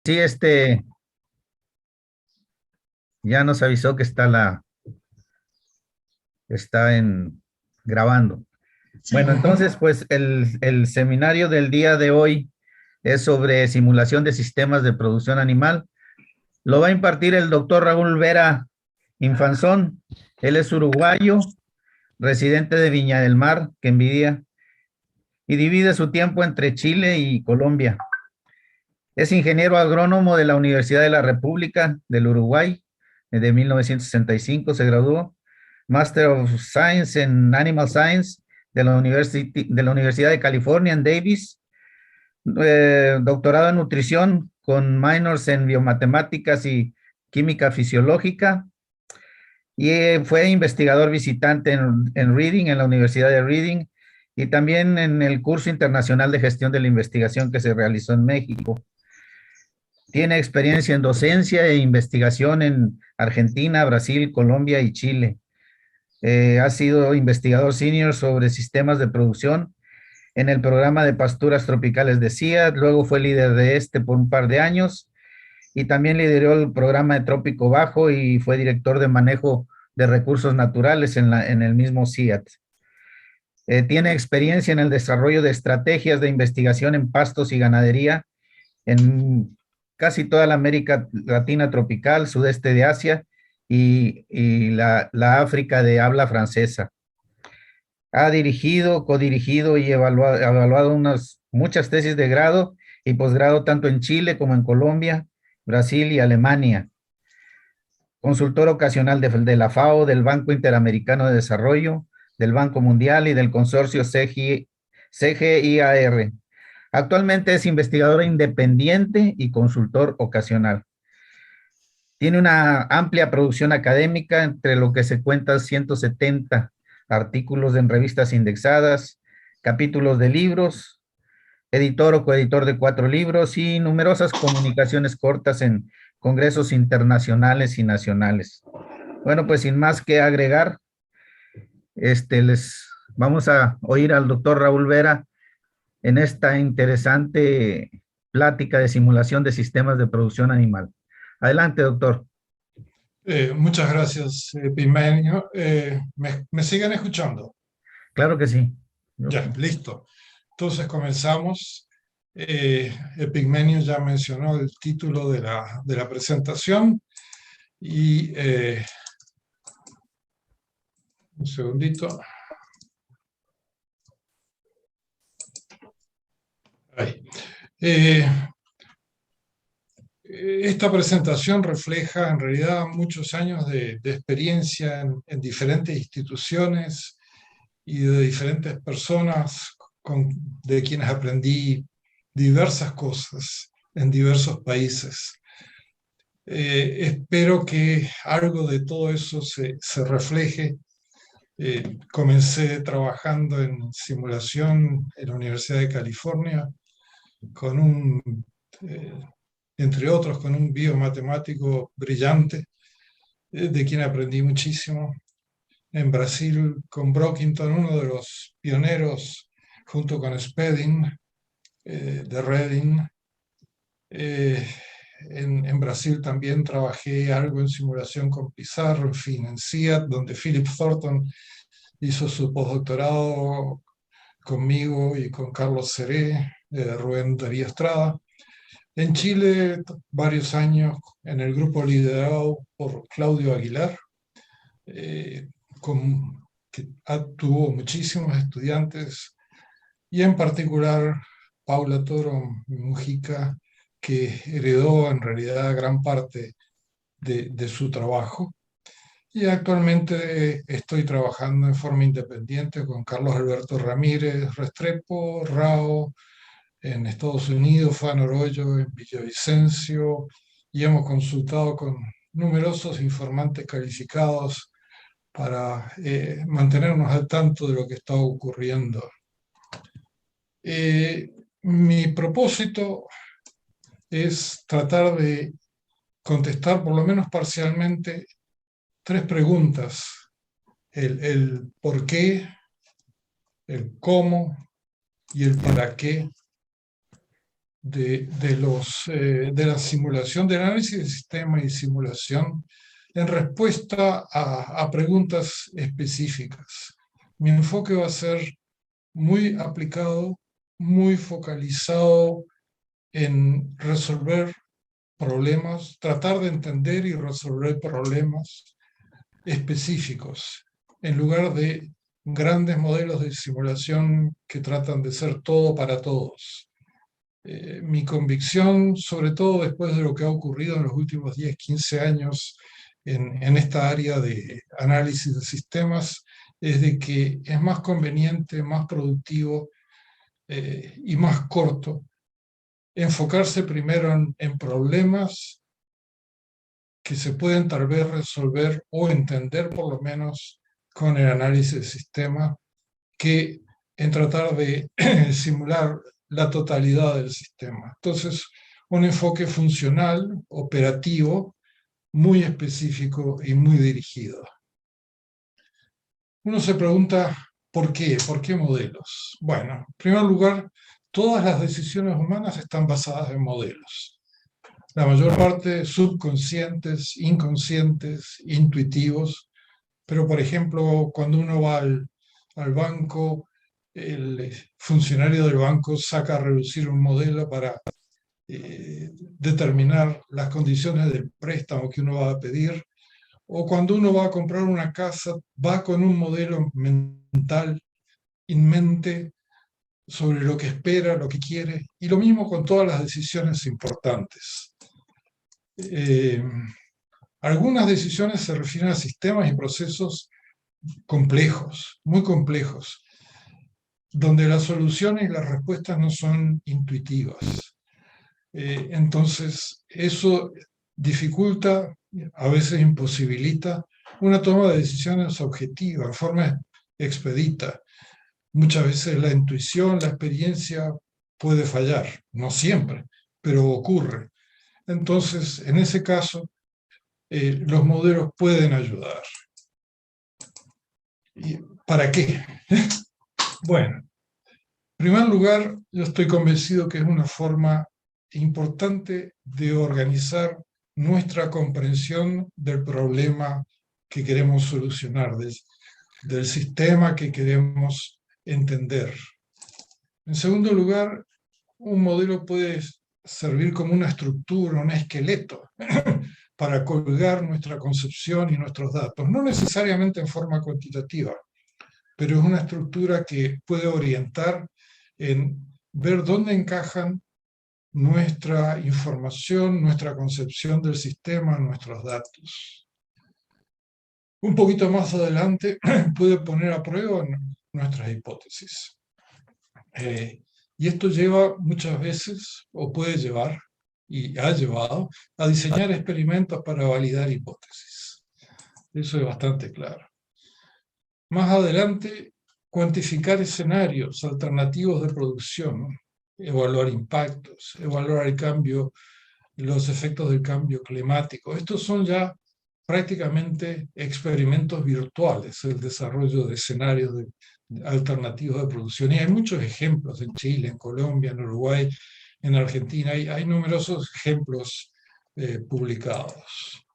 Sí, ya nos avisó que está grabando. Sí, Bueno, entonces, pues el seminario del día de hoy es sobre simulación de sistemas de producción animal. Lo va a impartir el doctor Raúl Vera Infanzón. Él es uruguayo, residente de Viña del Mar, que envidia, y divide su tiempo entre Chile y Colombia. Es ingeniero agrónomo de la Universidad de la República del Uruguay, de 1965 se graduó. Master of Science en Animal Science de la Universidad de California en Davis. Doctorado en nutrición con minors en biomatemáticas y química fisiológica. Y fue investigador visitante en Reading, en la Universidad de Reading, y también en el curso internacional de gestión de la investigación que se realizó en México. Tiene experiencia en docencia e investigación en Argentina, Brasil, Colombia y Chile. Ha sido investigador senior sobre sistemas de producción en el programa de pasturas tropicales de CIAT, luego fue líder de este por un par de años y también lideró el programa de Trópico Bajo y fue director de manejo de recursos naturales en el mismo CIAT. Tiene experiencia en el desarrollo de estrategias de investigación en pastos y ganadería en casi toda la América Latina tropical, sudeste de Asia y la África de habla francesa. Ha dirigido, codirigido y evaluado muchas tesis de grado y posgrado tanto en Chile como en Colombia, Brasil y Alemania. Consultor ocasional de la FAO, del Banco Interamericano de Desarrollo, del Banco Mundial y del consorcio CGIAR. Actualmente es investigador independiente y consultor ocasional. Tiene una amplia producción académica, entre lo que se cuenta 170 artículos en revistas indexadas, capítulos de libros, editor o coeditor de 4 libros y numerosas comunicaciones cortas en congresos internacionales y nacionales. Bueno, pues sin más que agregar, les vamos a oír al doctor Raúl Vera en esta interesante plática de simulación de sistemas de producción animal. Adelante, doctor. muchas gracias, Epigmenio. ¿Me siguen escuchando? Claro que sí. Ya, listo. Entonces comenzamos. Epigmenio ya mencionó el título de la presentación y un segundito. Ahí. Eh, Esta presentación refleja en realidad muchos años de experiencia en diferentes instituciones y de diferentes personas de quienes aprendí diversas cosas en diversos países. Espero que algo de todo eso se refleje. Comencé trabajando en simulación en la Universidad de California con eh, entre otros, con un biomatemático brillante, de quien aprendí muchísimo. En Brasil, con Brockington, uno de los pioneros, junto con Spedding, de Reading. Eh, en Brasil también trabajé algo en simulación con Pizarro, en fin, en CIAT, donde Philip Thornton hizo su postdoctorado conmigo y con Carlos Seré, Rubén Darío Estrada. En Chile, varios años en el grupo liderado por Claudio Aguilar, eh, que tuvo muchísimos estudiantes, y en particular Paula Toro Mujica, que heredó en realidad gran parte de su trabajo. Y actualmente estoy trabajando en forma independiente con Carlos Alberto Ramírez Restrepo, Rao, en Estados Unidos, Fan Oroyo, en Villavicencio, y hemos consultado con numerosos informantes calificados para mantenernos al tanto de lo que está ocurriendo. Mi propósito es tratar de contestar por lo menos parcialmente tres preguntas: el por qué, el cómo y el para qué de la simulación, del análisis de sistema y simulación en respuesta a preguntas específicas. Mi enfoque va a ser muy aplicado, muy focalizado en resolver problemas, tratar de entender y resolver problemas específicos, en lugar de grandes modelos de simulación que tratan de ser todo para todos. Mi convicción, sobre todo después de lo que ha ocurrido en los últimos 10, 15 años en esta área de análisis de sistemas, es de que es más conveniente, más productivo y más corto enfocarse primero en problemas que se pueden tal vez resolver o entender por lo menos con el análisis de sistema, que en tratar de simular la totalidad del sistema. Entonces, un enfoque funcional, operativo, muy específico y muy dirigido. Uno se pregunta, ¿por qué? ¿Por qué modelos? Bueno, en primer lugar, todas las decisiones humanas están basadas en modelos. La mayor parte subconscientes, inconscientes, intuitivos, pero por ejemplo, cuando uno va al banco, el funcionario del banco saca a reducir un modelo para determinar las condiciones del préstamo que uno va a pedir, o cuando uno va a comprar una casa, va con un modelo mental en mente sobre lo que espera, lo que quiere, y lo mismo con todas las decisiones importantes. Algunas decisiones se refieren a sistemas y procesos complejos, muy complejos, donde las soluciones y las respuestas no son intuitivas. Entonces, eso dificulta, a veces imposibilita, una toma de decisiones objetiva, en forma expedita. Muchas veces la intuición, la experiencia puede fallar, no siempre, pero ocurre. Entonces, en ese caso, los modelos pueden ayudar. ¿Y para qué? Bueno, en primer lugar, yo estoy convencido que es una forma importante de organizar nuestra comprensión del problema que queremos solucionar, del sistema que queremos entender. En segundo lugar, un modelo puede servir como una estructura, un esqueleto, para colgar nuestra concepción y nuestros datos, no necesariamente en forma cuantitativa, pero es una estructura que puede orientar en ver dónde encajan nuestra información, nuestra concepción del sistema, nuestros datos. Un poquito más adelante puede poner a prueba nuestras hipótesis. Y esto lleva muchas veces, o puede llevar, y ha llevado, a diseñar experimentos para validar hipótesis. Eso es bastante claro. Más adelante, cuantificar escenarios alternativos de producción, evaluar impactos, evaluar el cambio, los efectos del cambio climático. Estos son ya prácticamente experimentos virtuales, el desarrollo de escenarios alternativos de producción. Y hay muchos ejemplos en Chile, en Colombia, en Uruguay, en Argentina. Hay numerosos ejemplos publicados.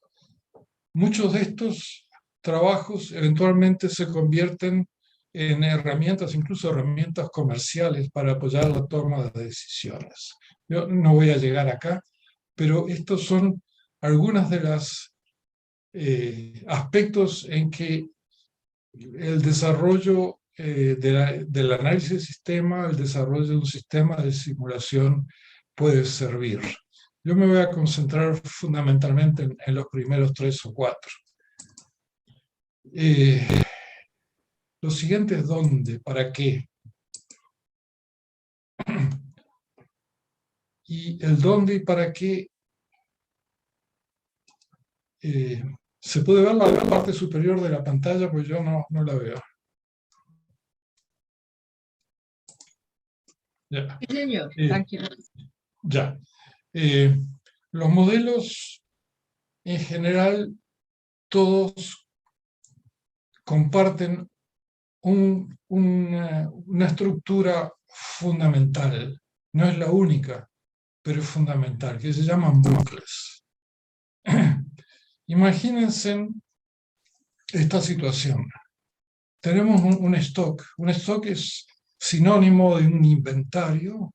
Muchos de estos trabajos eventualmente se convierten en herramientas, incluso herramientas comerciales para apoyar la toma de decisiones. Yo no voy a llegar acá, pero estos son algunos de los aspectos en que el desarrollo del análisis de sistema, el desarrollo de un sistema de simulación puede servir. Yo me voy a concentrar fundamentalmente en los primeros 3 o 4. Lo siguiente es dónde, para qué. Y el dónde y para qué se puede ver la parte superior de la pantalla, pues yo no la veo. Ya. Sí, señor, tranquilo. Ya. Los modelos, en general, todos comparten una estructura fundamental. No es la única, pero es fundamental, que se llaman bucles. Imagínense esta situación. Tenemos un stock. Un stock es sinónimo de un inventario,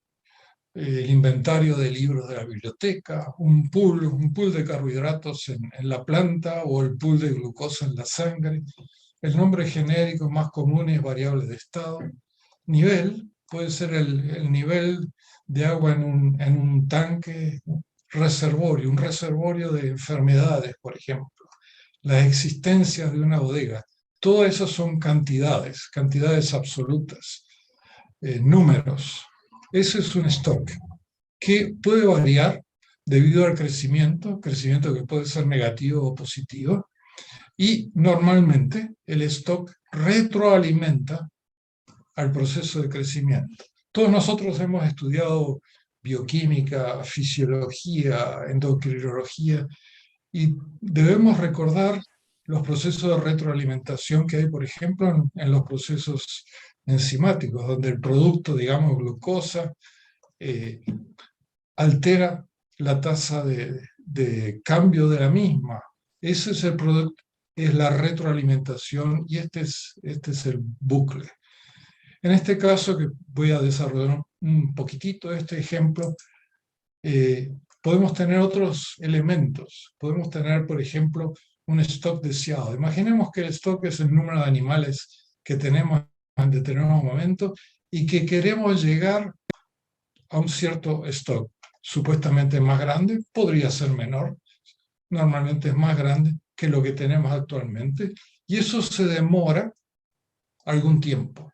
el inventario de libros de la biblioteca, un pool de carbohidratos en la planta o el pool de glucosa en la sangre. El nombre genérico más común es variable de estado. Nivel puede ser el nivel de agua en un tanque reservorio, un reservorio de enfermedades, por ejemplo. Las existencias de una bodega. Todo eso son cantidades, cantidades absolutas, números. Ese es un stock que puede variar debido al crecimiento que puede ser negativo o positivo, y normalmente el stock retroalimenta al proceso de crecimiento. Todos nosotros hemos estudiado bioquímica, fisiología, endocrinología, y debemos recordar los procesos de retroalimentación que hay, por ejemplo, en los procesos enzimáticos, donde el producto, digamos, glucosa, altera la tasa de cambio de la misma. Ese es el producto, es la retroalimentación, y este es el bucle. En este caso, que voy a desarrollar un poquitito este ejemplo, podemos tener otros elementos. Podemos tener, por ejemplo, un stock deseado. Imaginemos que el stock es el número de animales que tenemos en determinado momento y que queremos llegar a un cierto stock, supuestamente más grande, podría ser menor, normalmente es más grande que lo que tenemos actualmente, y eso se demora algún tiempo.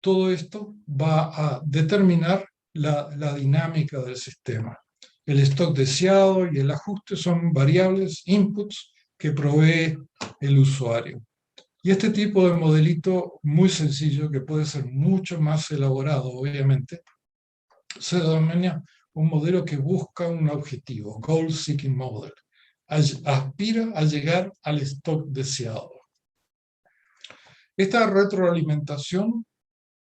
Todo esto va a determinar la dinámica del sistema. El stock deseado y el ajuste son variables, inputs, que provee el usuario. Y este tipo de modelito muy sencillo, que puede ser mucho más elaborado, obviamente, se denomina un modelo que busca un objetivo, Goal Seeking Model. Aspira a llegar al stock deseado. Esta retroalimentación,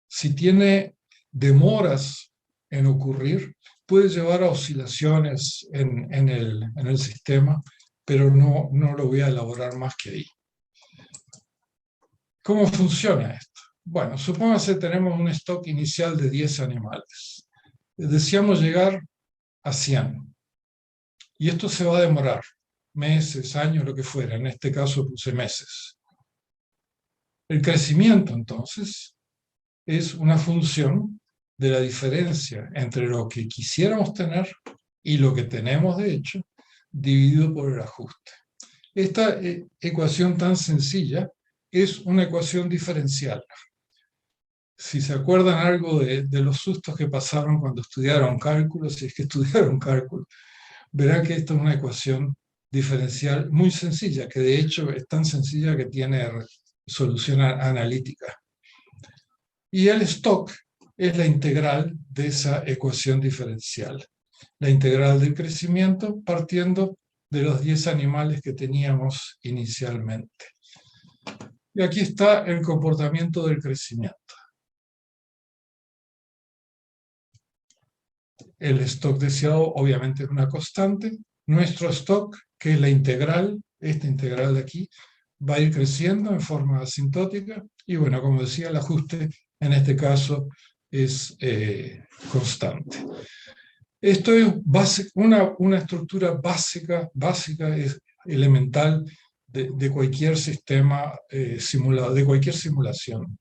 si tiene demoras en ocurrir, puede llevar a oscilaciones en el sistema, pero no lo voy a elaborar más que ahí. ¿Cómo funciona esto? Bueno, supóngase que tenemos un stock inicial de 10 animales. Deseamos llegar a 100. Y esto se va a demorar meses, años, lo que fuera. En este caso puse meses. El crecimiento, entonces, es una función de la diferencia entre lo que quisiéramos tener y lo que tenemos de hecho, dividido por el ajuste. Esta ecuación tan sencilla es una ecuación diferencial. Si se acuerdan algo de los sustos que pasaron cuando estudiaron cálculo, si es que estudiaron cálculo, verán que esta es una ecuación diferencial muy sencilla, que de hecho es tan sencilla que tiene solución analítica. Y el stock es la integral de esa ecuación diferencial. La integral del crecimiento partiendo de los 10 animales que teníamos inicialmente. Y aquí está el comportamiento del crecimiento. El stock deseado obviamente es una constante. Nuestro stock, que es la integral, esta integral de aquí, va a ir creciendo en forma asintótica. Y bueno, como decía, el ajuste en este caso es constante. Esto es una estructura básica, es elemental de cualquier sistema simulado, de cualquier simulación.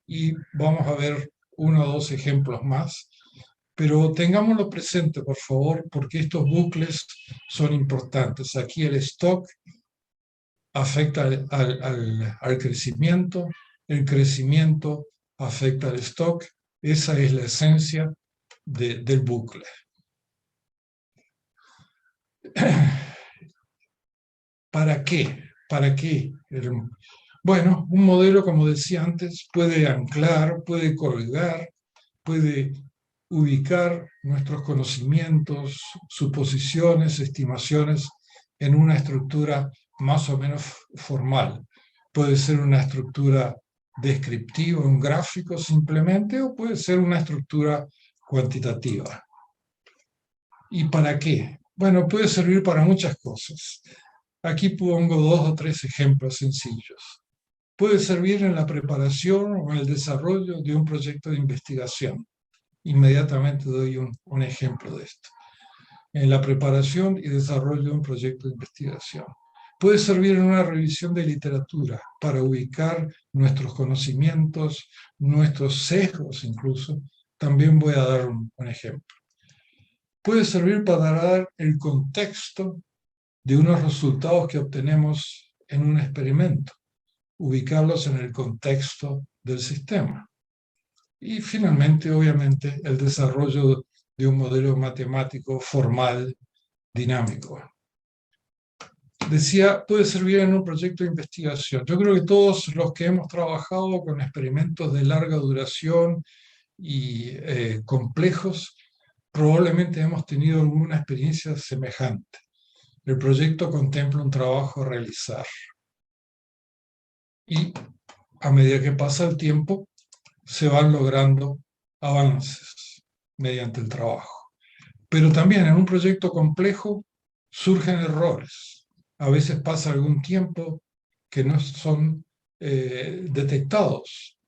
Y vamos a ver uno o dos ejemplos más. Pero tengámoslo presente, por favor, porque estos bucles son importantes. Aquí el stock afecta al crecimiento, el crecimiento afecta al stock. Esa es la esencia del bucle. ¿Para qué? ¿Para qué? Bueno, un modelo, como decía antes, puede anclar, puede colgar, puede ubicar nuestros conocimientos, suposiciones, estimaciones en una estructura más o menos formal. Puede ser una estructura descriptiva, un gráfico simplemente, o puede ser una estructura cuantitativa. ¿Y para qué? Bueno, puede servir para muchas cosas. Aquí pongo 2 o 3 ejemplos sencillos. Puede servir en la preparación o en el desarrollo de un proyecto de investigación. Inmediatamente doy un ejemplo de esto. En la preparación y desarrollo de un proyecto de investigación. Puede servir en una revisión de literatura para ubicar nuestros conocimientos, nuestros sesgos incluso. También voy a dar un ejemplo. Puede servir para dar el contexto de unos resultados que obtenemos en un experimento, ubicarlos en el contexto del sistema. Y finalmente, obviamente, el desarrollo de un modelo matemático formal, dinámico. Decía, puede servir en un proyecto de investigación. Yo creo que todos los que hemos trabajado con experimentos de larga duración y complejos, probablemente hemos tenido alguna experiencia semejante. El proyecto contempla un trabajo a realizar. Y a medida que pasa el tiempo, se van logrando avances mediante el trabajo. Pero también en un proyecto complejo surgen errores. A veces pasa algún tiempo que no son detectados.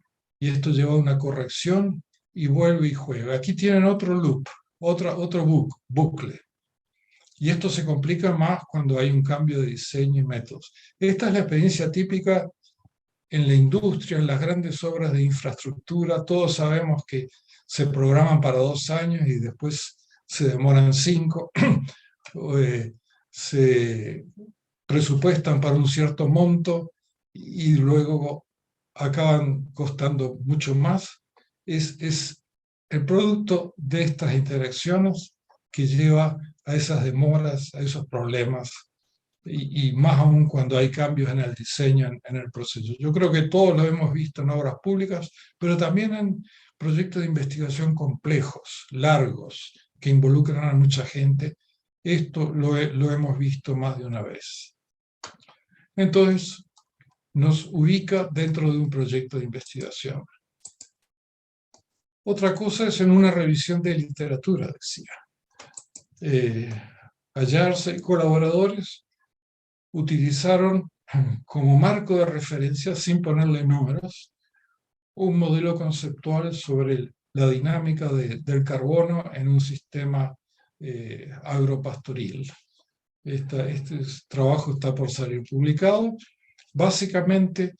Y esto lleva a una corrección y vuelve y juega. Aquí tienen otro loop, otro bucle. Y esto se complica más cuando hay un cambio de diseño y métodos. Esta es la experiencia típica en la industria, en las grandes obras de infraestructura. Todos sabemos que se programan para 2 años y después se demoran 5. Se presupuestan para un cierto monto y luego acaban costando mucho más. Es el producto de estas interacciones que lleva a esas demoras, a esos problemas, y más aún cuando hay cambios en el diseño, en el proceso. Yo creo que todos lo hemos visto en obras públicas, pero también en proyectos de investigación complejos, largos, que involucran a mucha gente. Esto lo hemos visto más de una vez. Entonces, nos ubica dentro de un proyecto de investigación. Otra cosa es en una revisión de literatura, decía. Ayarse y colaboradores utilizaron como marco de referencia, sin ponerle números, un modelo conceptual sobre la dinámica del carbono en un sistema agropastoril. Este trabajo está por salir publicado. Básicamente,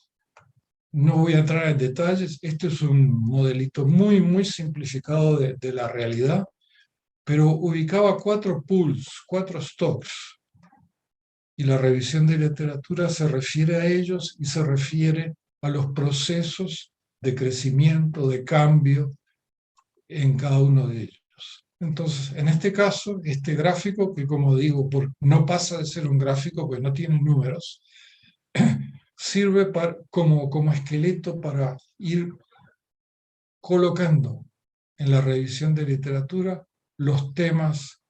no voy a entrar en detalles, este es un modelito muy, muy simplificado de la realidad, pero ubicaba 4 pools, 4 stocks, y la revisión de literatura se refiere a ellos y se refiere a los procesos de crecimiento, de cambio en cada uno de ellos. Entonces, en este caso, este gráfico, que como digo, no pasa de ser un gráfico, pues no tiene números, sirve como esqueleto para ir colocando en la revisión de literatura los temas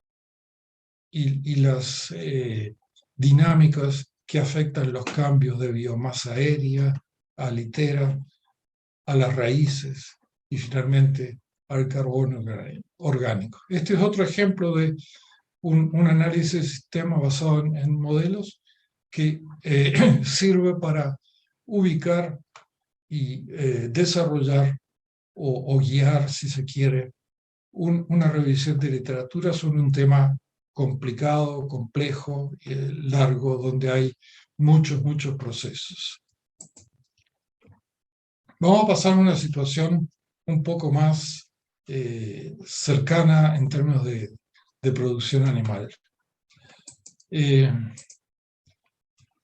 y las dinámicas que afectan los cambios de biomasa aérea, a litera, a las raíces y finalmente al carbono orgánico. Este es otro ejemplo de un análisis de sistemas basado en modelos que sirve para ubicar y desarrollar o guiar, si se quiere, una revisión de literatura sobre un tema complicado, complejo, largo, donde hay muchos procesos. Vamos a pasar a una situación un poco más cercana en términos de producción animal.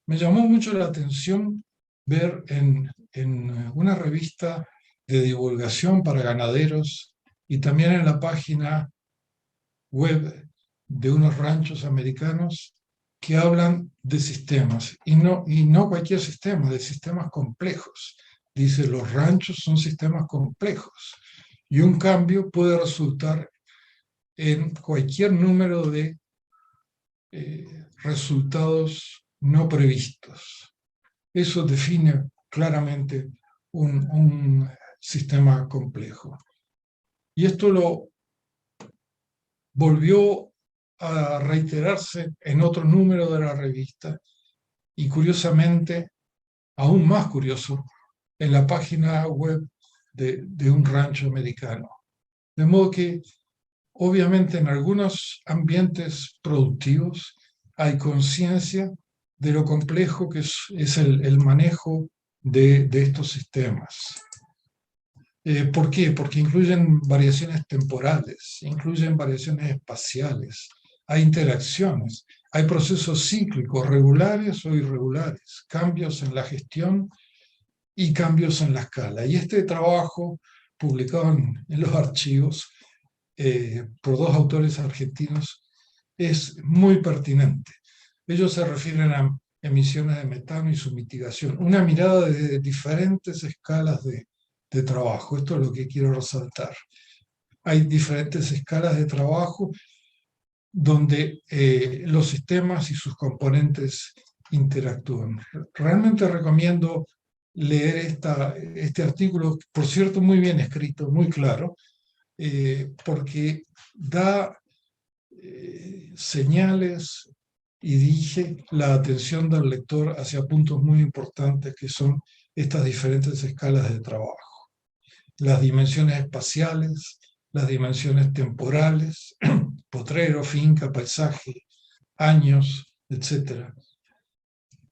Me llamó mucho la atención ver en una revista de divulgación para ganaderos y también en la página web de unos ranchos americanos que hablan de sistemas, y no cualquier sistema, de sistemas complejos. Dice, los ranchos son sistemas complejos y un cambio puede resultar en cualquier número de resultados no previstos. Eso define claramente un sistema complejo. Y esto lo volvió a reiterarse en otro número de la revista y curiosamente, aún más curioso, en la página web de un rancho americano. De modo que, obviamente, en algunos ambientes productivos hay conciencia de lo complejo que es el manejo de estos sistemas. ¿Por qué? Porque incluyen variaciones temporales, incluyen variaciones espaciales, hay interacciones, hay procesos cíclicos regulares o irregulares, cambios en la gestión y cambios en la escala. Y este trabajo, publicado en los archivos por dos autores argentinos, es muy pertinente. Ellos se refieren a emisiones de metano y su mitigación, una mirada de diferentes escalas de trabajo. Esto es lo que quiero resaltar. Hay diferentes escalas de trabajo donde los sistemas y sus componentes interactúan. Realmente recomiendo leer este artículo, por cierto, muy bien escrito, muy claro, porque da señales y dirige la atención del lector hacia puntos muy importantes que son estas diferentes escalas de trabajo. Las dimensiones espaciales, las dimensiones temporales, potrero, finca, paisaje, años, etcétera,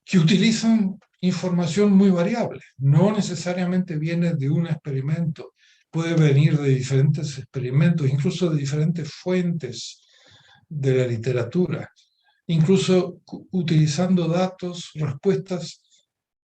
que utilizan información muy variable. No necesariamente viene de un experimento, puede venir de diferentes experimentos, incluso de diferentes fuentes de la literatura, incluso utilizando datos, respuestas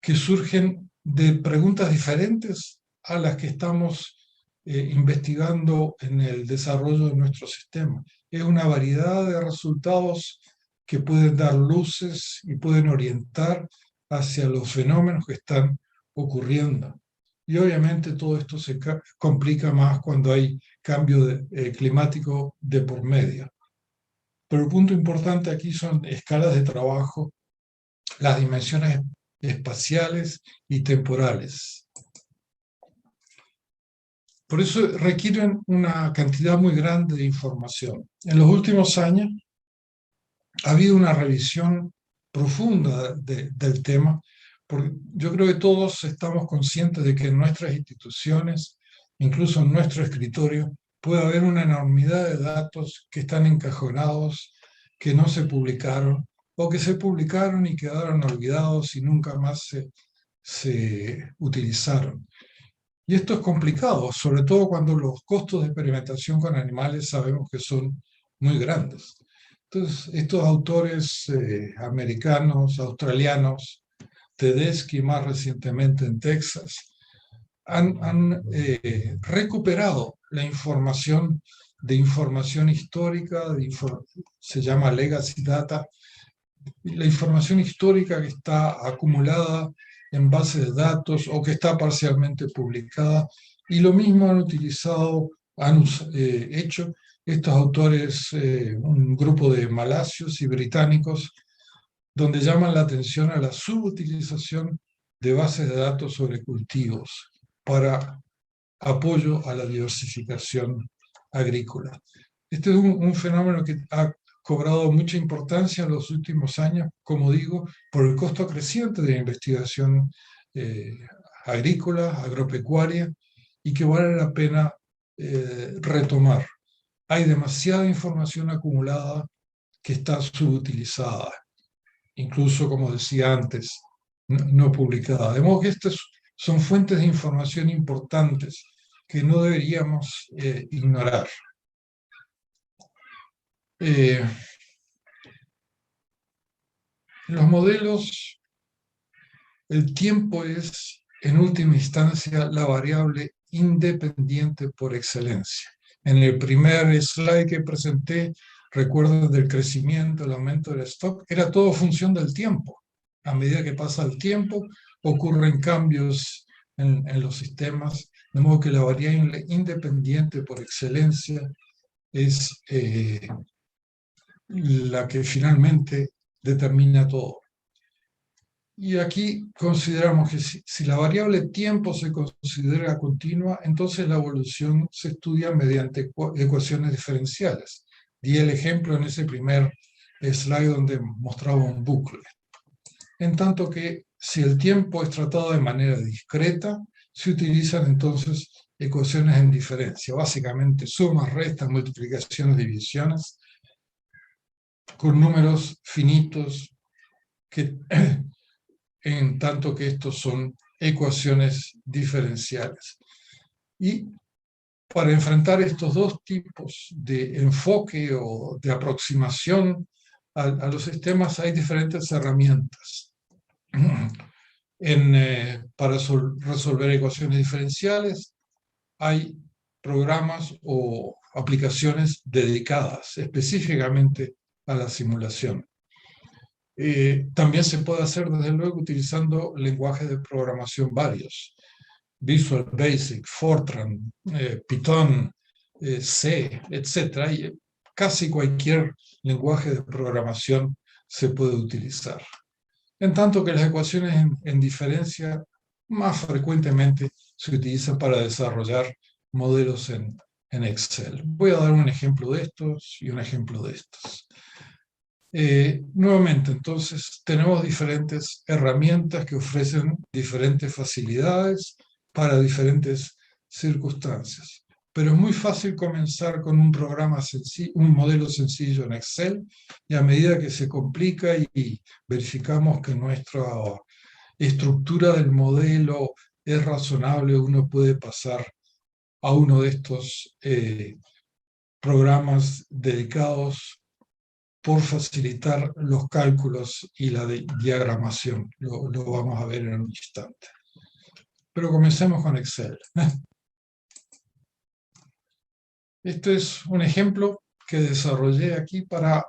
que surgen de preguntas diferentes a las que estamos investigando en el desarrollo de nuestro sistema. Es una variedad de resultados que pueden dar luces y pueden orientar hacia los fenómenos que están ocurriendo. Y obviamente todo esto se complica más cuando hay cambio climático de por medio. Pero el punto importante aquí son escalas de trabajo, las dimensiones espaciales y temporales. Por eso requieren una cantidad muy grande de información. En los últimos años ha habido una revisión profunda del tema, porque yo creo que todos estamos conscientes de que en nuestras instituciones, incluso en nuestro escritorio, puede haber una enormidad de datos que están encajonados, que no se publicaron, o que se publicaron y quedaron olvidados y nunca más se utilizaron. Y esto es complicado, sobre todo cuando los costos de experimentación con animales sabemos que son muy grandes. Entonces, estos autores americanos, australianos, Tedeschi más recientemente en Texas, han recuperado la información de información histórica, se llama legacy data, la información histórica que está acumulada en bases de datos o que está parcialmente publicada, y lo mismo han utilizado, han hecho estos autores, un grupo de malasios y británicos, donde llaman la atención a la subutilización de bases de datos sobre cultivos para apoyo a la diversificación agrícola. Este es un fenómeno que ha cobrado mucha importancia en los últimos años, como digo, por el costo creciente de la investigación agrícola, agropecuaria, y que vale la pena retomar. Hay demasiada información acumulada que está subutilizada, incluso, como decía antes, no publicada. De modo que estas son fuentes de información importantes que no deberíamos ignorar. Los modelos, el tiempo es, en última instancia, la variable independiente por excelencia. En el primer slide que presenté, recuerdo del crecimiento, el aumento del stock, era todo función del tiempo. A medida que pasa el tiempo, ocurren cambios en los sistemas, de modo que la variable independiente por excelencia es la que finalmente determina todo. Y aquí consideramos que si la variable tiempo se considera continua, entonces la evolución se estudia mediante ecuaciones diferenciales. di el ejemplo en ese primer slide donde mostraba un bucle. En tanto que si el tiempo es tratado de manera discreta, se utilizan entonces ecuaciones en diferencia, básicamente sumas, restas, multiplicaciones, divisiones, con números finitos, que, en tanto que estos son ecuaciones diferenciales. Y para enfrentar estos dos tipos de enfoque o de aproximación a los sistemas hay diferentes herramientas. Para resolver ecuaciones diferenciales hay programas o aplicaciones dedicadas específicamente a la simulación. También se puede hacer, desde luego, utilizando lenguajes de programación varios. Visual Basic, Fortran, Python, C, etc. Y casi cualquier lenguaje de programación se puede utilizar. En tanto que las ecuaciones en diferencia más frecuentemente se utilizan para desarrollar modelos en Excel. Voy a dar un ejemplo de estos y un ejemplo de estos. Nuevamente, entonces, tenemos diferentes herramientas que ofrecen diferentes facilidades para diferentes circunstancias. Pero es muy fácil comenzar con un programa sencillo, un modelo sencillo en Excel, y a medida que se complica y verificamos que nuestra estructura del modelo es razonable, uno puede pasar a uno de estos programas dedicados por facilitar los cálculos y la diagramación. Lo vamos a ver en un instante. Pero comencemos con Excel. Este es un ejemplo que desarrollé aquí para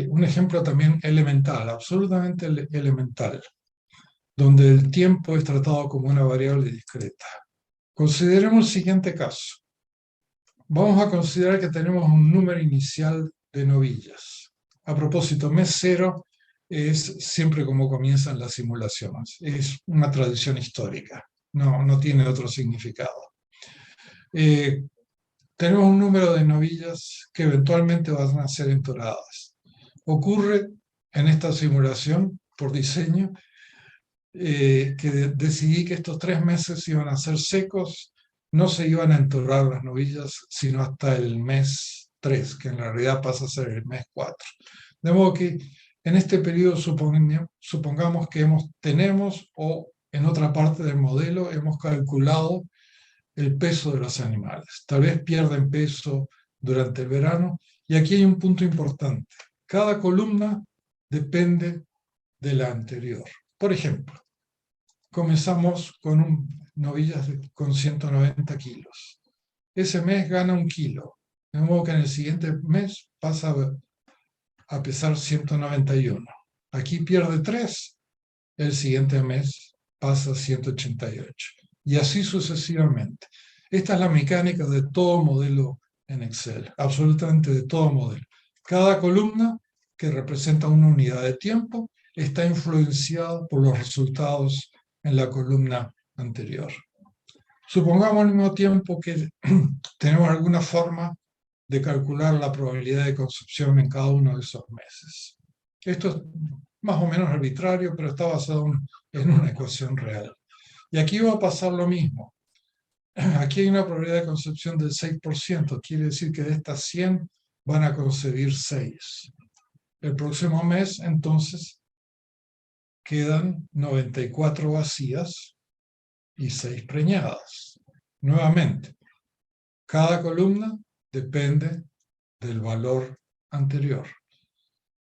un ejemplo también elemental, absolutamente elemental, donde el tiempo es tratado como una variable discreta. Consideremos el siguiente caso. Vamos a considerar que tenemos un número inicial de novillas. A propósito, mes cero es siempre como comienzan las simulaciones. Es una tradición histórica, no tiene otro significado. Tenemos un número de novillas que eventualmente van a ser entoradas. Ocurre en esta simulación, por diseño, que decidí que estos 3 meses iban a ser secos, no se iban a entorar las novillas sino hasta el mes 3, que en realidad pasa a ser el mes 4. De modo que en este periodo supongamos que tenemos, o en otra parte del modelo, hemos calculado el peso de los animales. Tal vez pierden peso durante el verano, y aquí hay un punto importante. Cada columna depende de la anterior. Por ejemplo, comenzamos con novillas con 190 kilos. Ese mes gana 1 kilo. De modo que en el siguiente mes pasa a pesar 191. Aquí pierde 3. El siguiente mes pasa a 188. Y así sucesivamente. Esta es la mecánica de todo modelo en Excel. Absolutamente de todo modelo. Cada columna, que representa una unidad de tiempo, está influenciada por los resultados en la columna anterior. Supongamos al mismo tiempo que tenemos alguna forma de calcular la probabilidad de concepción en cada uno de esos meses. Esto es más o menos arbitrario, pero está basado en una ecuación real. Y aquí va a pasar lo mismo. Aquí hay una probabilidad de concepción del 6%, quiere decir que de estas 100 van a concebir 6. El próximo mes, entonces, quedan 94 vacías y 6 preñadas. Nuevamente, cada columna depende del valor anterior.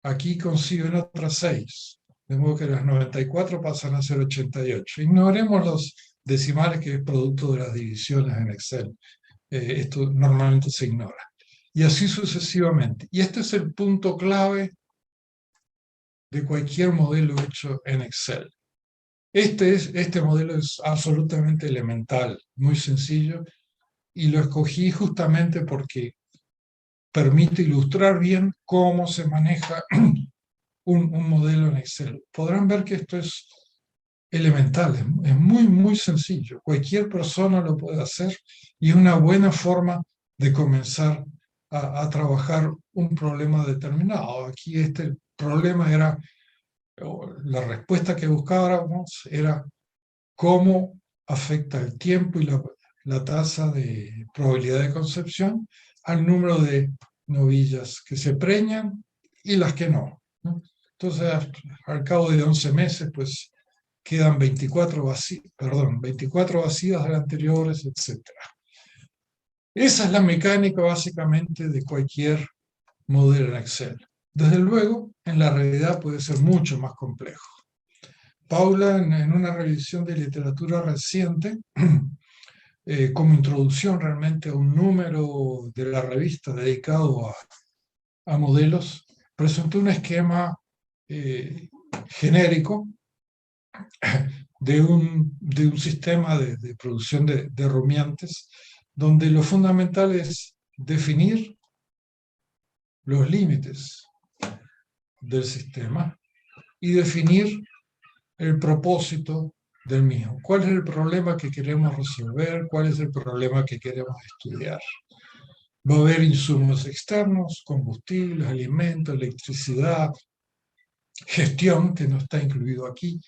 Aquí conciben otras 6, de modo que las 94 pasan a ser 88. Ignoremos los decimales, que es producto de las divisiones en Excel. Esto normalmente se ignora. Y así sucesivamente. Y este es el punto clave de cualquier modelo hecho en Excel. Este modelo es absolutamente elemental, muy sencillo, y lo escogí justamente porque permite ilustrar bien cómo se maneja un modelo en Excel. Podrán ver que esto es elemental, es muy, muy sencillo. Cualquier persona lo puede hacer, y es una buena forma de comenzar a trabajar un problema determinado. Aquí el problema era, o la respuesta que buscábamos era cómo afecta el tiempo y la tasa de probabilidad de concepción al número de novillas que se preñan y las que no, ¿no? Entonces, al cabo de 11 meses, pues quedan 24 vacías de las anteriores, etc. Esa es la mecánica básicamente de cualquier modelo en Excel. Desde luego, en la realidad puede ser mucho más complejo. Paula, en una revisión de literatura reciente, como introducción realmente a un número de la revista dedicado a modelos, presentó un esquema genérico de un sistema de producción de rumiantes, donde lo fundamental es definir los límites del sistema y definir el propósito del mismo. ¿Cuál es el problema que queremos resolver? ¿Cuál es el problema que queremos estudiar? Va a haber insumos externos, combustibles, alimentos, electricidad, gestión, que no está incluido aquí,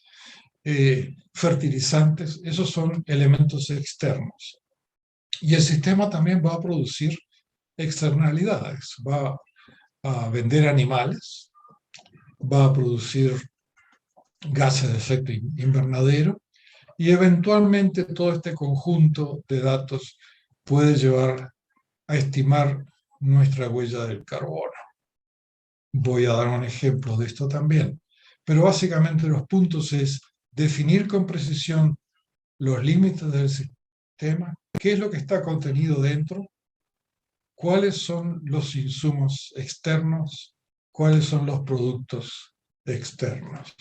fertilizantes, esos son elementos externos. Y el sistema también va a producir externalidades, va a vender animales, va a producir gases de efecto invernadero y eventualmente todo este conjunto de datos puede llevar a estimar nuestra huella del carbono. Voy a dar un ejemplo de esto también. Pero básicamente los puntos es definir con precisión los límites del sistema, qué es lo que está contenido dentro, cuáles son los insumos externos, cuáles son los productos externos.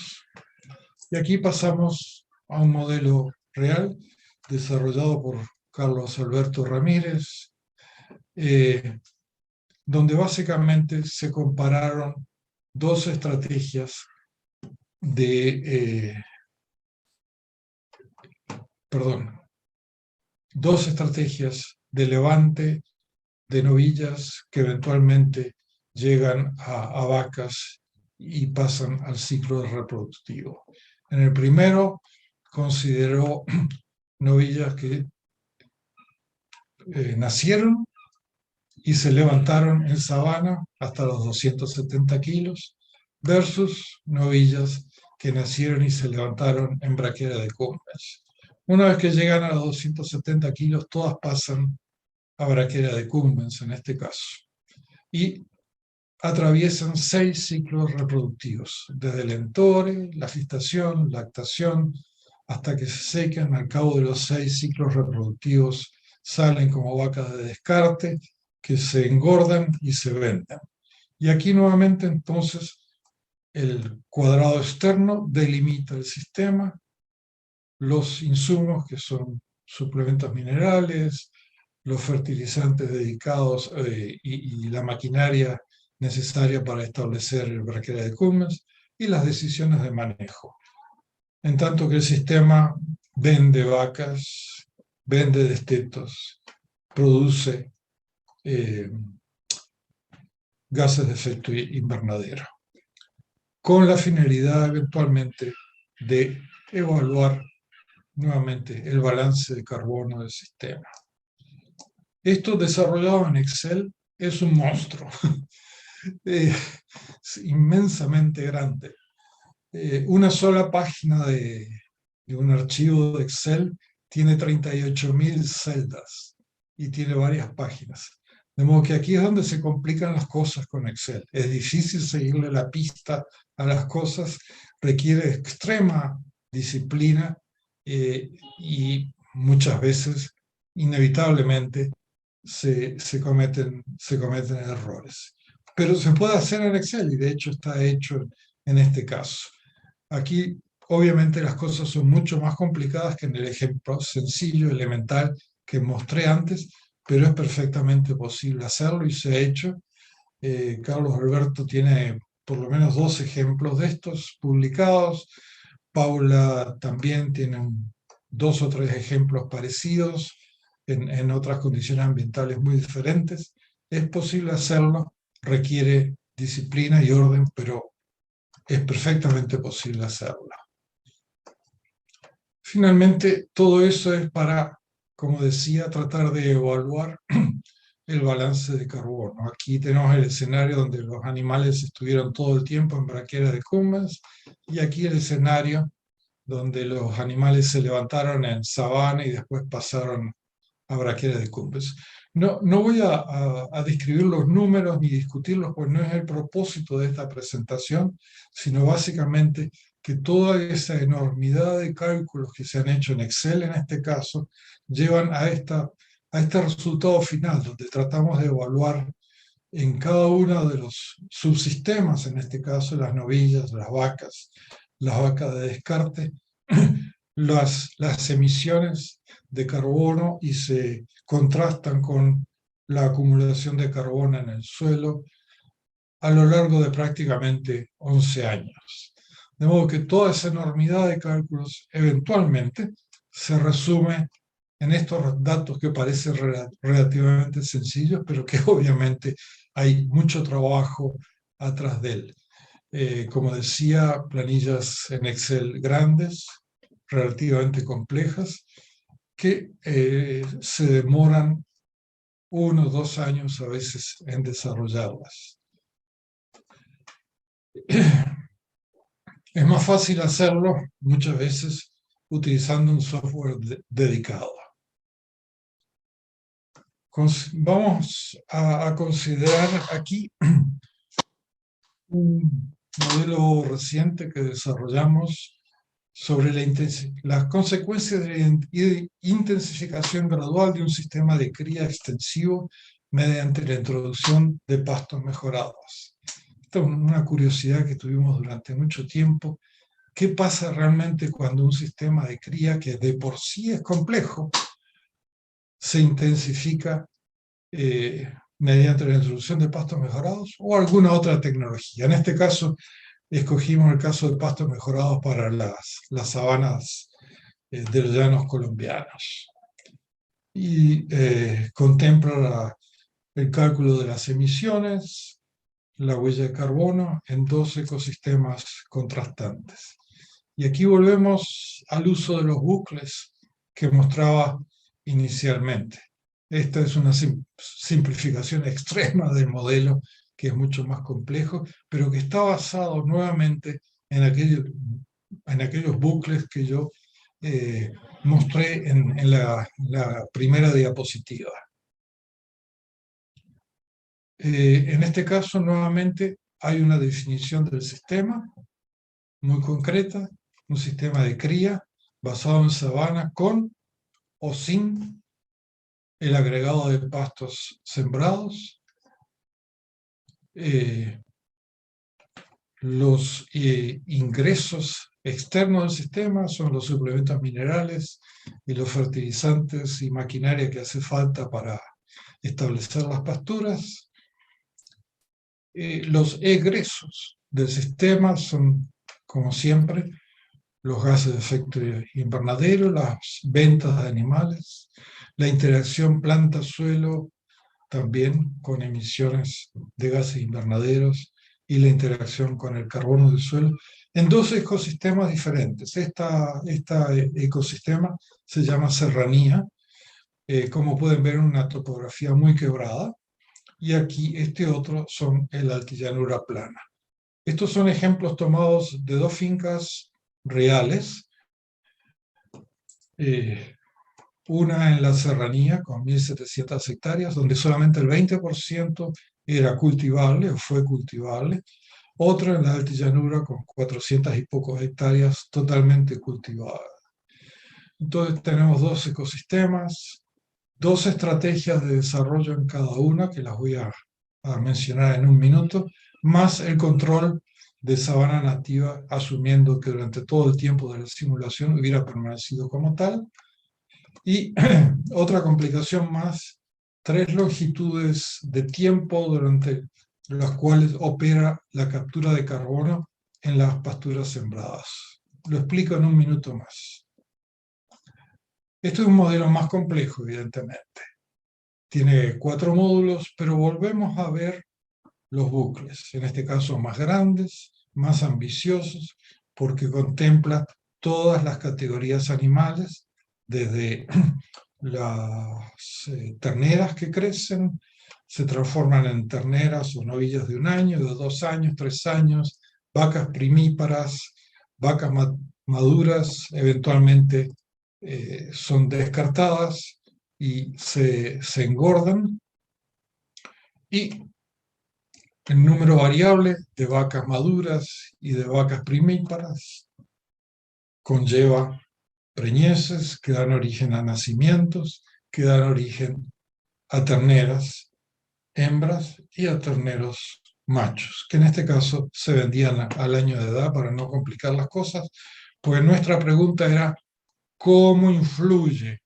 Y aquí pasamos a un modelo real desarrollado por Carlos Alberto Ramírez, donde básicamente se compararon dos estrategias dos estrategias de levante de novillas que eventualmente llegan a vacas y pasan al ciclo reproductivo. En el primero consideró novillas que nacieron y se levantaron en sabana hasta los 270 kilos, versus novillas que nacieron y se levantaron en braquera de Cumbres. Una vez que llegan a los 270 kilos, todas pasan a braquera de Cumbres en este caso. Y atraviesan 6 ciclos reproductivos, desde el entore, la gestación, lactación, hasta que se secan. Al cabo de los 6 ciclos reproductivos salen como vacas de descarte, que se engordan y se venden. Y aquí nuevamente entonces el cuadrado externo delimita el sistema, los insumos que son suplementos minerales, los fertilizantes dedicados y la maquinaria necesaria para establecer el braquera de Cummins y las decisiones de manejo. En tanto que el sistema vende vacas, vende destetos, produce gases de efecto invernadero, con la finalidad eventualmente de evaluar nuevamente el balance de carbono del sistema. Esto desarrollado en Excel es un monstruo, es inmensamente grande. Una sola página de un archivo de Excel tiene 38.000 celdas y tiene varias páginas. De modo que aquí es donde se complican las cosas con Excel. Es difícil seguirle la pista a las cosas, requiere extrema disciplina y muchas veces, inevitablemente, se cometen errores. Pero se puede hacer en Excel y de hecho está hecho en este caso. Aquí, obviamente, las cosas son mucho más complicadas que en el ejemplo sencillo, elemental que mostré antes, pero es perfectamente posible hacerlo y se ha hecho. Carlos Alberto tiene por lo menos 2 ejemplos de estos publicados. Paula también tiene 2 o 3 ejemplos parecidos en otras condiciones ambientales muy diferentes. Es posible hacerlo, requiere disciplina y orden, pero es perfectamente posible hacerlo. Finalmente, todo eso es para, como decía, tratar de evaluar el balance de carbono. Aquí tenemos el escenario donde los animales estuvieron todo el tiempo en braquiarias decumbens, y aquí el escenario donde los animales se levantaron en sabana y después pasaron a braquiarias decumbens. No voy a describir los números ni discutirlos, pues no es el propósito de esta presentación, sino básicamente que toda esa enormidad de cálculos que se han hecho en Excel en este caso, llevan a este resultado final, donde tratamos de evaluar en cada uno de los subsistemas, en este caso las novillas, las vacas de descarte, las emisiones de carbono, y se contrastan con la acumulación de carbono en el suelo a lo largo de prácticamente 11 años. De modo que toda esa enormidad de cálculos eventualmente se resume en estos datos que parecen relativamente sencillos, pero que obviamente hay mucho trabajo atrás de él. Como decía, planillas en Excel grandes, relativamente complejas, que se demoran 1 o 2 años a veces en desarrollarlas. Es más fácil hacerlo muchas veces utilizando un software dedicado. Vamos a considerar aquí un modelo reciente que desarrollamos sobre las consecuencias de intensificación gradual de un sistema de cría extensivo mediante la introducción de pastos mejorados. Esta es una curiosidad que tuvimos durante mucho tiempo. ¿Qué pasa realmente cuando un sistema de cría, que de por sí es complejo, se intensifica mediante la introducción de pastos mejorados o alguna otra tecnología? En este caso, escogimos el caso de pastos mejorados para las sabanas de los llanos colombianos. Y contempla el cálculo de las emisiones, la huella de carbono en 2 ecosistemas contrastantes. Y aquí volvemos al uso de los bucles que mostraba inicialmente. Esta es una simplificación extrema del modelo, que es mucho más complejo, pero que está basado nuevamente en aquellos bucles que yo mostré en la primera diapositiva. En este caso, nuevamente, hay una definición del sistema muy concreta, un sistema de cría basado en sabana con o sin el agregado de pastos sembrados. Los ingresos externos del sistema son los suplementos minerales y los fertilizantes y maquinaria que hace falta para establecer las pasturas. Los egresos del sistema son, como siempre, los gases de efecto invernadero, las ventas de animales, la interacción planta-suelo, también con emisiones de gases invernaderos, y la interacción con el carbono del suelo, en 2 ecosistemas diferentes. Este ecosistema se llama serranía, como pueden ver, una topografía muy quebrada, y aquí este otro son el altillanura plana. Estos son ejemplos tomados de 2 fincas reales, una en la serranía con 1.700 hectáreas, donde solamente el 20% era cultivable o fue cultivable, otra en la altillanura con 400 y pocos hectáreas totalmente cultivadas. Entonces tenemos 2 ecosistemas, 2 estrategias de desarrollo en cada una, que las voy a mencionar en un minuto, más el control de sabana nativa, asumiendo que durante todo el tiempo de la simulación hubiera permanecido como tal. Y otra complicación más, 3 longitudes de tiempo durante las cuales opera la captura de carbono en las pasturas sembradas. Lo explico en un minuto más. Esto es un modelo más complejo, evidentemente. tiene 4 módulos, pero volvemos a ver los bucles, en este caso más grandes, más ambiciosos, porque contempla todas las categorías animales, desde las terneras que crecen, se transforman en terneras o novillas de 1 año, de 2 años, 3 años, vacas primíparas, vacas maduras, eventualmente son descartadas y se engordan, y el número variable de vacas maduras y de vacas primíparas conlleva preñeces que dan origen a nacimientos, que dan origen a terneras hembras y a terneros machos, que en este caso se vendían al año de edad para no complicar las cosas, pues nuestra pregunta era ¿cómo influye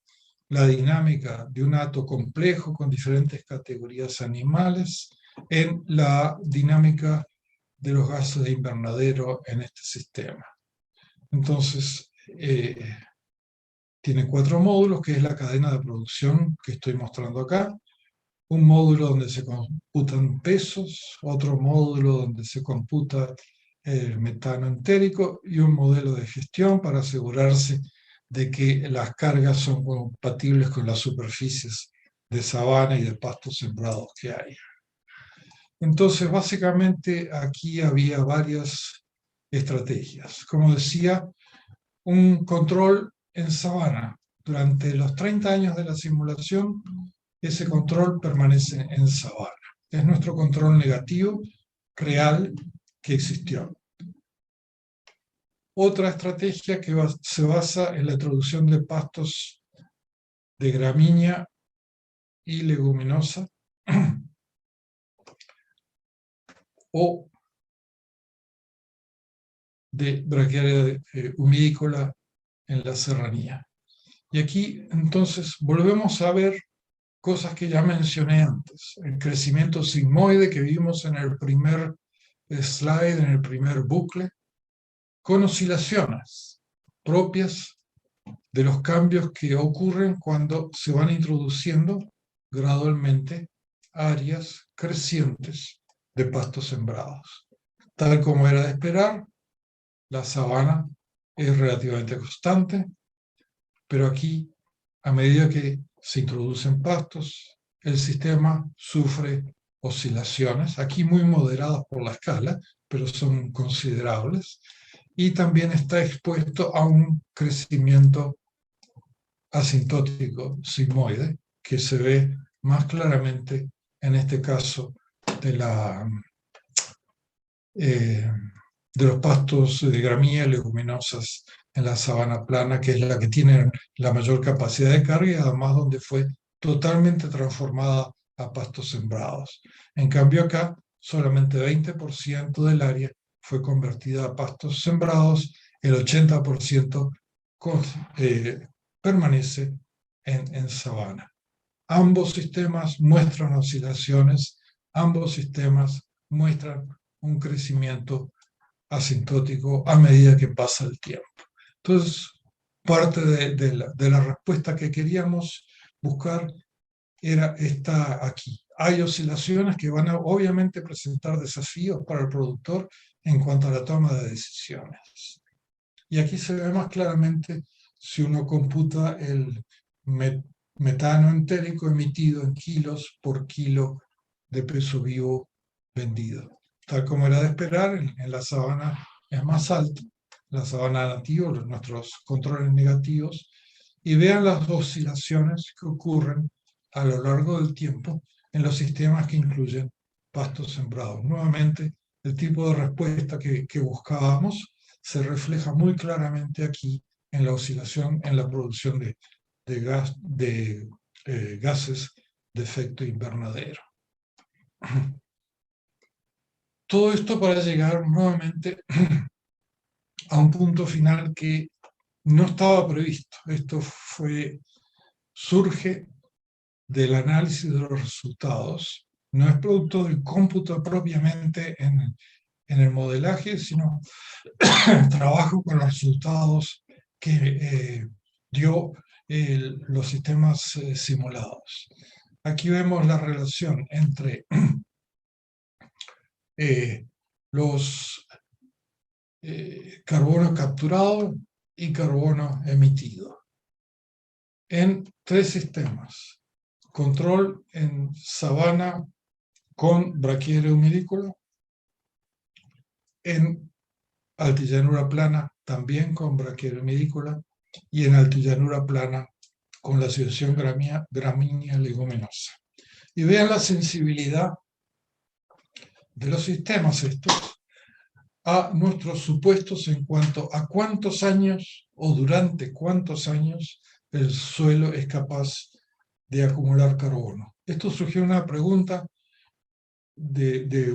la dinámica de un hato complejo con diferentes categorías animales en la dinámica de los gases de invernadero en este sistema? Entonces, tiene 4 módulos, que es la cadena de producción que estoy mostrando acá. Un módulo donde se computan pesos, otro módulo donde se computa el metano entérico y un modelo de gestión para asegurarse de que las cargas son compatibles con las superficies de sabana y de pastos sembrados que hay. Entonces, básicamente, aquí había varias estrategias. Como decía, un control en sabana. Durante los 30 años de la simulación, ese control permanece en sabana. Es nuestro control negativo, real, que existió. Otra estrategia que se basa en la introducción de pastos de gramínea y leguminosa o de braquiaria humícola en la serranía. Y aquí entonces volvemos a ver cosas que ya mencioné antes. El crecimiento sigmoide que vimos en el primer slide, en el primer bucle, con oscilaciones propias de los cambios que ocurren cuando se van introduciendo gradualmente áreas crecientes de pastos sembrados. Tal como era de esperar, la sabana es relativamente constante, pero aquí, a medida que se introducen pastos, el sistema sufre oscilaciones, aquí muy moderadas por la escala, pero son considerables, y también está expuesto a un crecimiento asintótico sigmoide, que se ve más claramente en este caso de los pastos de gramínea y leguminosas en la sabana plana, que es la que tiene la mayor capacidad de carga y además donde fue totalmente transformada a pastos sembrados. En cambio acá, solamente 20% del área fue convertida a pastos sembrados, el 80% permanece en sabana. Ambos sistemas muestran oscilaciones, ambos sistemas muestran un crecimiento asintótico a medida que pasa el tiempo. Entonces, parte de la respuesta que queríamos buscar está aquí. Hay oscilaciones que van a obviamente presentar desafíos para el productor en cuanto a la toma de decisiones. Y aquí se ve más claramente si uno computa el metano entérico emitido en kilos por kilo de peso vivo vendido. Tal como era de esperar, en la sabana es más alto, la sabana nativa, nuestros controles negativos, y vean las oscilaciones que ocurren a lo largo del tiempo en los sistemas que incluyen pastos sembrados. Nuevamente, el tipo de respuesta que buscábamos se refleja muy claramente aquí en la oscilación, en la producción de gases de efecto invernadero. Todo esto para llegar nuevamente a un punto final que no estaba previsto. Esto surge del análisis de los resultados. No es producto del cómputo propiamente en el modelaje, sino trabajo con los resultados que dio los sistemas simulados. Aquí vemos la relación entre los carbono capturado y carbono emitido en 3 sistemas. Control en sabana con braquiaria humidícola, en altillanura plana también con braquiaria humidícola y en altillanura plana con la asociación gramínea leguminosa. Y vean la sensibilidad de los sistemas estos a nuestros supuestos en cuanto a cuántos años o durante cuántos años el suelo es capaz de acumular carbono. Esto surgió una pregunta de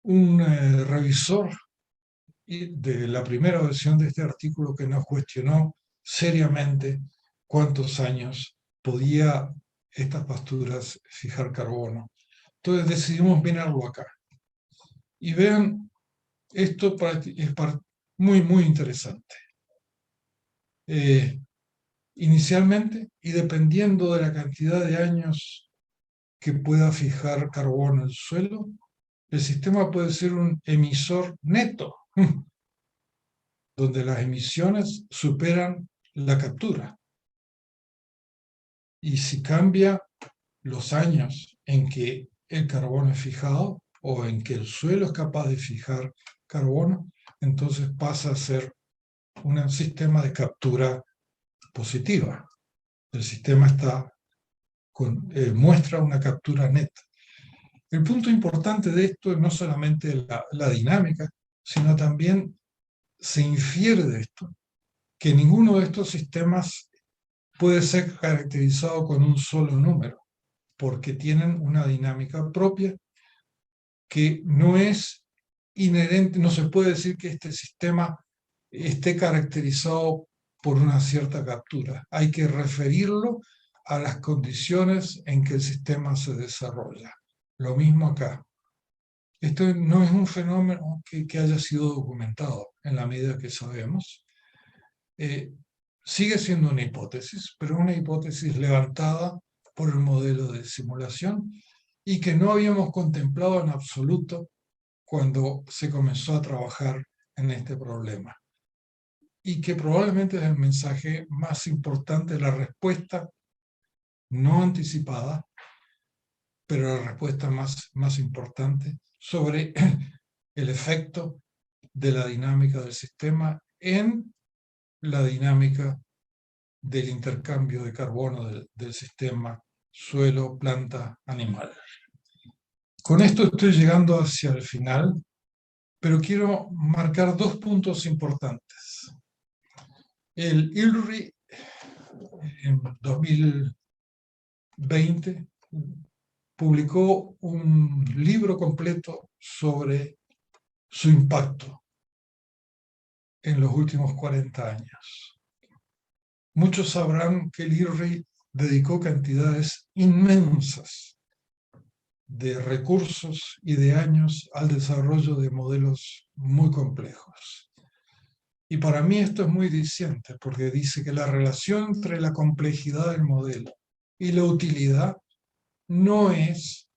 un revisor de la primera versión de este artículo que nos cuestionó seriamente cuántos años podía estas pasturas fijar carbono. Entonces decidimos mirarlo acá. Y vean, esto es muy interesante. Inicialmente, y dependiendo de la cantidad de años que pueda fijar carbono el suelo, el sistema puede ser un emisor neto, donde las emisiones superan la captura. Y si cambia los años en que el carbono es fijado o en que el suelo es capaz de fijar carbono, entonces pasa a ser un sistema de captura positiva. El sistema muestra una captura neta. El punto importante de esto es no solamente la dinámica, sino también se infiere de esto que ninguno de estos sistemas puede ser caracterizado con un solo número, porque tienen una dinámica propia que no es inherente, no se puede decir que este sistema esté caracterizado por una cierta captura. Hay que referirlo a las condiciones en que el sistema se desarrolla. Lo mismo acá. Esto no es un fenómeno que haya sido documentado en la medida que sabemos. Sigue siendo una hipótesis, pero una hipótesis levantada por el modelo de simulación y que no habíamos contemplado en absoluto cuando se comenzó a trabajar en este problema. Y que probablemente es el mensaje más importante, la respuesta no anticipada, pero la respuesta más importante sobre el efecto de la dinámica del sistema en la dinámica del intercambio de carbono del sistema suelo, planta, animal. Con esto estoy llegando hacia el final, pero quiero marcar 2 puntos importantes. El ILRI en 2020 publicó un libro completo sobre su impacto en los últimos 40 años. Muchos sabrán que el ILRI dedicó cantidades inmensas de recursos y de años al desarrollo de modelos muy complejos. Y para mí esto es muy diciente, porque dice que la relación entre la complejidad del modelo y la utilidad no es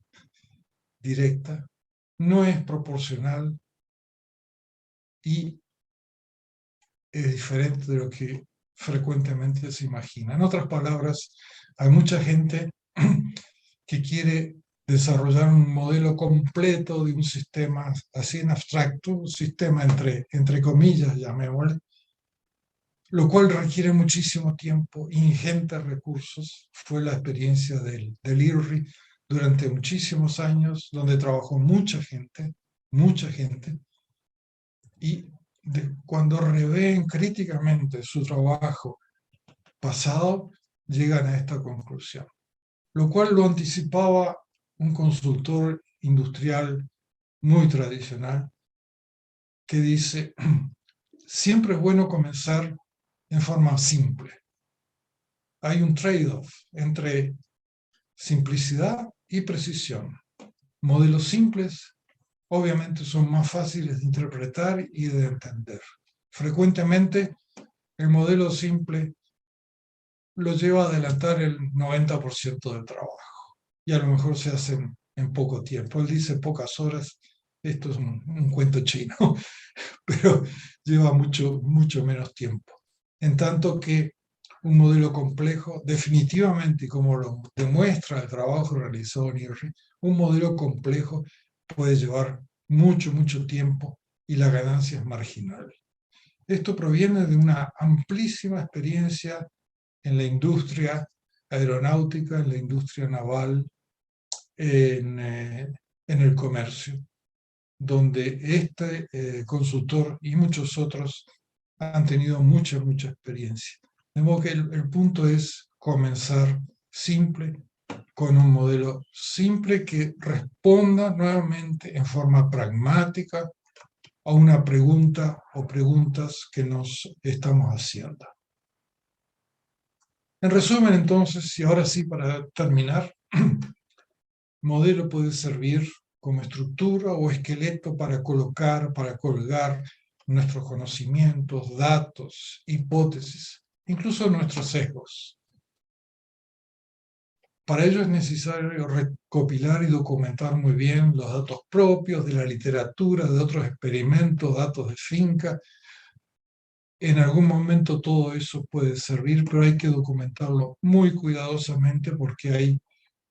directa, no es proporcional y es diferente de lo que frecuentemente se imagina. En otras palabras, hay mucha gente que quiere desarrollar un modelo completo de un sistema así en abstracto, un sistema entre comillas, llamémosle, lo cual requiere muchísimo tiempo, ingentes recursos. Fue la experiencia del IRRI durante muchísimos años, donde trabajó mucha gente, y cuando revén críticamente su trabajo pasado, llegan a esta conclusión, lo cual lo anticipaba un consultor industrial muy tradicional, que dice, siempre es bueno comenzar en forma simple. Hay un trade-off entre simplicidad y precisión. Modelos simples obviamente son más fáciles de interpretar y de entender. Frecuentemente el modelo simple lo lleva a adelantar el 90% del trabajo. Y a lo mejor se hacen en poco tiempo. Él dice pocas horas, esto es un cuento chino, pero lleva mucho, mucho menos tiempo. En tanto que un modelo complejo, definitivamente, como lo demuestra el trabajo realizado en IRRI, un modelo complejo puede llevar mucho, mucho tiempo y la ganancia es marginal. Esto proviene de una amplísima experiencia en la industria aeronáutica, en la industria naval, en el comercio, donde este consultor y muchos otros han tenido mucha, mucha experiencia. De modo que el punto es comenzar simple, con un modelo simple que responda nuevamente en forma pragmática a una pregunta o preguntas que nos estamos haciendo. En resumen, entonces, y ahora sí para terminar, modelo puede servir como estructura o esqueleto para colocar, para colgar nuestros conocimientos, datos, hipótesis, incluso nuestros sesgos. Para ello es necesario recopilar y documentar muy bien los datos propios de la literatura, de otros experimentos, datos de finca. En algún momento todo eso puede servir, pero hay que documentarlo muy cuidadosamente porque hay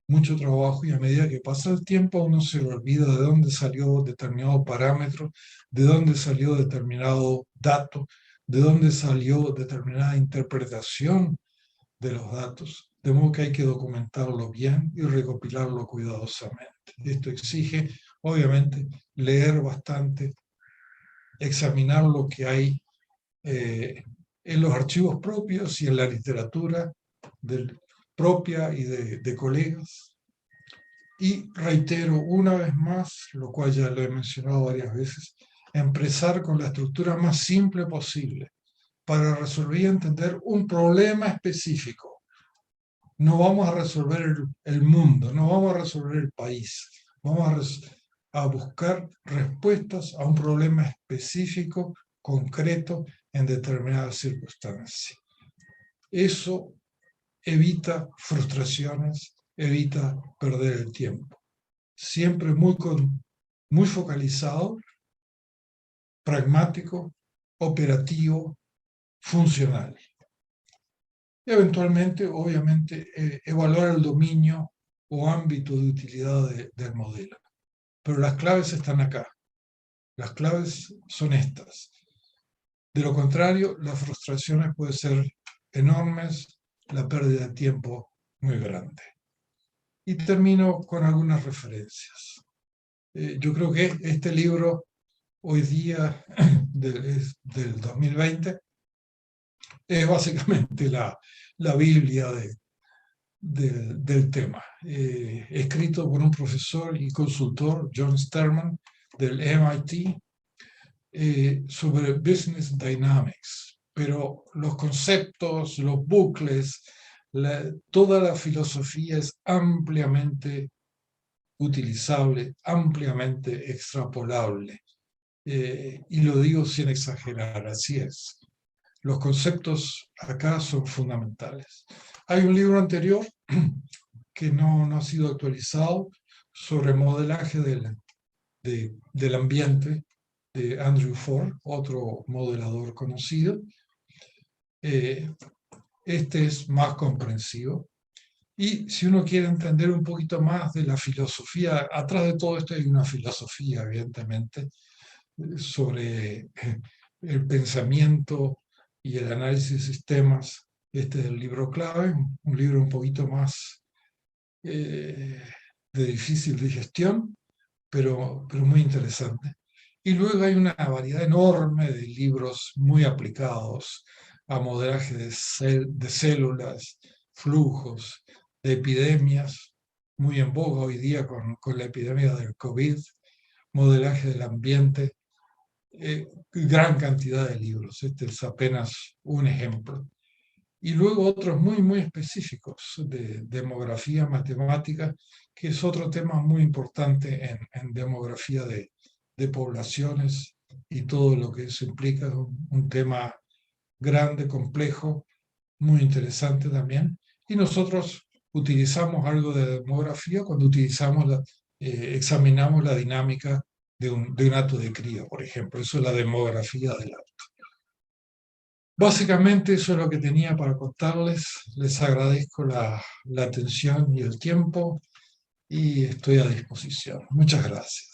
mucho trabajo y a medida que pasa el tiempo uno se le olvida de dónde salió determinado parámetro, de dónde salió determinado dato, de dónde salió determinada interpretación de los datos. De modo que hay que documentarlo bien y recopilarlo cuidadosamente. Esto exige, obviamente, leer bastante, examinar lo que hay en los archivos propios y en la literatura propia y de colegas. Y reitero una vez más, lo cual ya lo he mencionado varias veces, empezar con la estructura más simple posible para resolver y entender un problema específico. No vamos a resolver el mundo, no vamos a resolver el país, vamos a buscar respuestas a un problema específico, concreto, en determinadas circunstancias. Eso evita frustraciones, evita perder el tiempo. Siempre muy focalizado, pragmático, operativo, funcional. Y eventualmente, obviamente, evaluar el dominio o ámbito de utilidad del modelo. Pero las claves están acá. Las claves son estas. De lo contrario, las frustraciones pueden ser enormes, la pérdida de tiempo muy grande. Y termino con algunas referencias. Yo creo que este libro, hoy día del 2020, es básicamente la Biblia del tema. Escrito por un profesor y consultor, John Sterman, del MIT, sobre Business Dynamics. Pero los conceptos, los bucles, toda la filosofía es ampliamente utilizable, ampliamente extrapolable. Y lo digo sin exagerar, así es. Los conceptos acá son fundamentales. Hay un libro anterior que no ha sido actualizado sobre modelaje del ambiente de Andrew Ford, otro modelador conocido. Este es más comprensivo. Y si uno quiere entender un poquito más de la filosofía, atrás de todo esto hay una filosofía, evidentemente, sobre el pensamiento y el análisis de sistemas. Este es el libro clave, un libro un poquito más de difícil digestión, pero muy interesante. Y luego hay una variedad enorme de libros muy aplicados a modelaje de células, flujos, de epidemias, muy en boga hoy día con la epidemia del COVID, modelaje del ambiente, gran cantidad de libros. Este es apenas un ejemplo. Y luego otros muy, muy específicos de demografía matemática, que es otro tema muy importante en demografía de poblaciones y todo lo que eso implica, un tema grande, complejo, muy interesante también. Y nosotros utilizamos algo de demografía cuando examinamos la dinámica de un hato de cría, por ejemplo. Eso es la demografía del hato. Básicamente eso es lo que tenía para contarles. Les agradezco la atención y el tiempo y estoy a disposición. Muchas gracias.